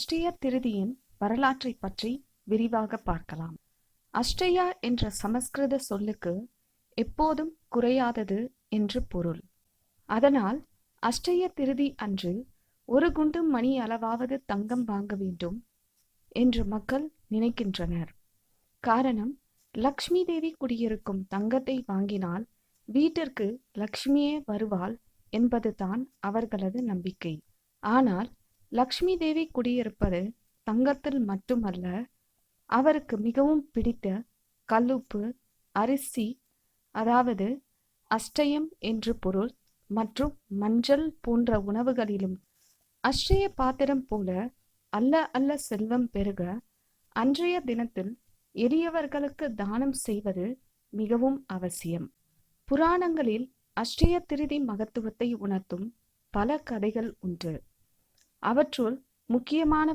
அஷ்டய திருதியின் வரலாற்றை பற்றி விரிவாக பார்க்கலாம். அஷ்டயா என்ற சமஸ்கிருத சொல்லுக்கு எப்போதும் குறையாதது என்று பொருள். அதனால் அஷ்டய திருதி அன்று ஒரு குண்டு மணி அளவாவது தங்கம் வாங்க வேண்டும் என்று மக்கள் நினைக்கின்றனர். காரணம், லக்ஷ்மி தேவி குடியிருக்கும் தங்கத்தை வாங்கினால் வீட்டிற்கு லக்ஷ்மியே வருவாள் என்பதுதான் அவர்களது நம்பிக்கை. ஆனால் லக்ஷ்மி தேவி குடியிருப்பது தங்கத்தில் மட்டுமல்ல, அவருக்கு மிகவும் பிடித்த கல்லுப்பு, அரிசி, அதாவது அஷ்டயம் என்று பொருள், மற்றும் மஞ்சள் போன்ற உணவுகளிலும். அஷ்டய பாத்திரம் போல அல்ல அல்ல செல்வம் பெருக அன்றைய தினத்தில் எளியவர்களுக்கு தானம் செய்வது மிகவும் அவசியம். புராணங்களில் அஷ்டய திருதி மகத்துவத்தை உணர்த்தும் பல கதைகள் உண்டு. அவற்றுள் முக்கியமான